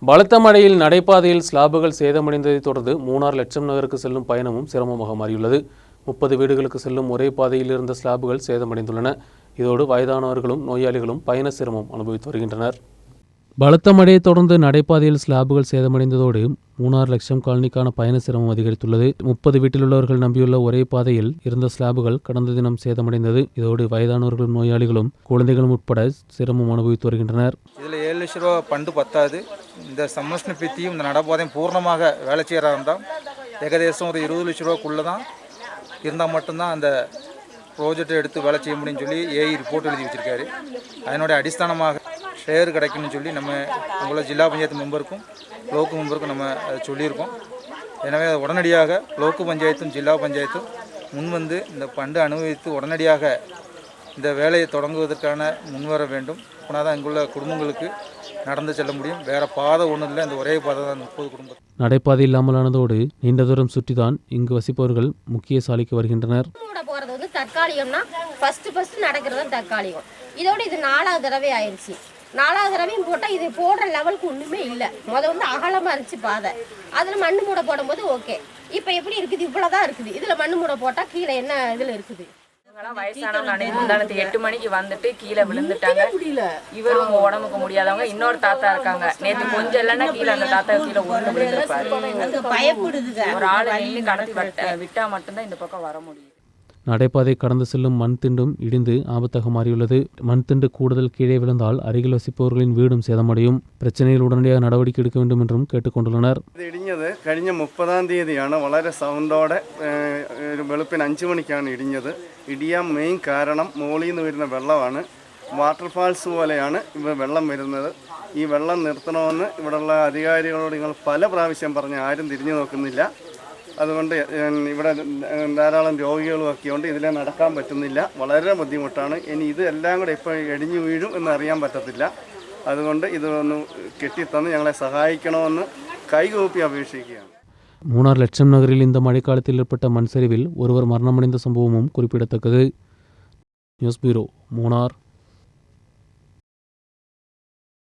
பலத்த மழையில் நடைபாதையில் ஸ்லாபுகள் சேதமடைந்ததை தொடர்ந்து மூணார் லட்சம் நகருக்கு செல்லும் பயணமும் சிரமமாக மாறியுள்ளது. 30 வீடுகளுக்கு செல்லும் ஒரே பாதையில் இருந்த ஸ்லாபுகள் சேதமடைந்துள்ளன. இதோடு வயதானவர்களும் நோயாளிகளும் பயண சிரமம் அனுபவித்து வருகின்றனர். பலத்த மழையை தொடர்ந்து நடைபாதையில் ஸ்லாபுகள் சேதமடைந்ததோடு மூணார் லட்சம் காலனிக்கான பயண சிரமம் அதிகரித்துள்ளது. 30 வீட்டிலுள்ளவர்கள் நம்பியுள்ள ஒரே பாதையில் இருந்த ஸ்லாபுகள் கடந்த தினம் சேதமடைந்தது. இதோடு வயதானவர்களும் நோயாளிகளும் குழந்தைகளும் உட்பட சிரமம் அனுபவித்து வருகின்றனர். இதில் 7 லட்ச ரூபா பண்டு பத்தாது. இந்த சம்மர்ஷன பித்தியும் இந்த நடைபாதையும் பூர்ணமாக வேலை செய்கிறா இருந்தால் ஏகதேசம் ஒரு 20 லட்ச ரூபாக்குள்ளே தான் இருந்தால் மட்டும்தான் அந்த ப்ராஜெக்டை எடுத்து வேலை செய்ய முடியும்னு சொல்லி ஏஐ ரிப்போர்ட் எழுதி வச்சுருக்காரு. அதனுடைய அடிஸ்தானமாக ஷேர் கிடைக்குன்னு சொல்லி நம்ம உங்களை ஜில்லா பஞ்சாயத்து மெம்பருக்கும் லோக்கு மெம்பருக்கும் நம்ம சொல்லியிருக்கோம். எனவே உடனடியாக லோக்கு பஞ்சாயத்தும் ஜில்லா பஞ்சாயத்தும் முன்வந்து இந்த பண்டு அனுபவித்து உடனடியாக இந்த வேலையை தொடங்குவதற்கான முன்வர வேண்டும். அப்படின்னா தான் இங்குள்ள குடும்பங்களுக்கு நடந்து செல்ல முடியும். வேற பாதை ஒன்றும் இல்லை, இந்த ஒரே பாதை தான் 30 குடும்பம். நடைபாதை இல்லாமலானதோடு நீண்ட தூரம் சுற்றிதான் இங்கு வசிப்பவர்கள் முக்கிய சாலைக்கு வருகின்றனர். போறது வந்து தற்காலிகம்னா ஃபர்ஸ்ட் நடக்கிறது தற்காலிகம். இதோட இது 4வது தடவை ஆயிடுச்சு. 4வது தடவையும் போட்டால் இது போடுற லெவலுக்கு ஒன்றுமே இல்லை. வந்து அகலமாக இருந்துச்சு பாதை, அதில் மண்ணு மூட போடும்போது ஓகே. இப்போ எப்படி இருக்குது? இவ்வளோதான் இருக்குது. இதில் மண்ணு மூட போட்டால் கீழே என்ன இதில் இருக்குது? வயசானவங்க முந்தானத்து 8 மணிக்கு வந்துட்டு கீழே விழுந்துட்டாங்க. இவரும் உடம்புக்கு முடியாதவங்க இன்னொரு தாத்தா இருக்காங்க. நேற்று கொஞ்சம் இல்லைன்னா கீழே அந்த தாத்தா கீழே உருண்டு விழுந்திருப்பாரு. ஒரு ஆளை நின்று கடத்தி விட்டா மட்டும்தான் இந்த பக்கம் வர முடியும். நடைபாதை கடந்து செல்லும் மண் திண்டும் இடிந்து ஆபத்தாக மாறியுள்ளது. மண் திண்டு கூடுதல் கீழே விழுந்தால் அருகில் வசிப்பவர்களின் வீடும் சேதமடையும். பிரச்சனையில் உடனடியாக நடவடிக்கை எடுக்க வேண்டும் என்றும் കേട്ടുകൊണ്ടുള്ളனர். ഇത് ഇടിഞ്ഞത് കഴിഞ്ഞ 30-ാം തീയതിയാണ്. വളരെ സൗണ്ടോടെ വെളുപ്പിന് 5 മണിക്കാണ് ഇടിഞ്ഞത്. ഇടിയാൻ മെയിൻ കാരണം മോളിൽ നിന്ന് വരുന്ന വെള്ളമാണ്. വാട്ടർഫാൾസ് പോലെയാണ് ഇവിടെ വെള്ളം വരുന്നത്. ഈ വെള്ളം നിർത്തണമെന്ന് ഇവിടെയുള്ള അധികാരികളോട് നിങ്ങൾ പല പ്രാവശ്യം പറഞ്ഞ് ആരും തിരിഞ്ഞു നോക്കുന്നില്ല. അതുകൊണ്ട് ഇവിടെ ധാരാളം രോഗികളുമൊക്കെ ഉണ്ട്. ഇതിലെ നടക്കാൻ പറ്റുന്നില്ല. വളരെ ബുദ്ധിമുട്ടാണ്. ഇനി ഇതെല്ലാം കൂടെ ഇപ്പോൾ ഇടിഞ്ഞു വീഴും എന്നറിയാൻ പറ്റത്തില്ല. അതുകൊണ്ട് ഇതൊന്ന് കെട്ടിത്തന്ന് ഞങ്ങളെ സഹായിക്കണമെന്ന് കൈകൂപ്പി അപേക്ഷിക്കുകയാണ്. மூணார் லட்சம் நகரில் இந்த மழைக்காலத்தில் ஏற்பட்ட மண் சரிவில் ஒருவர் மரணமடைந்த சம்பவமும் குறிப்பிடத்தக்கது. News bureau, Munnar.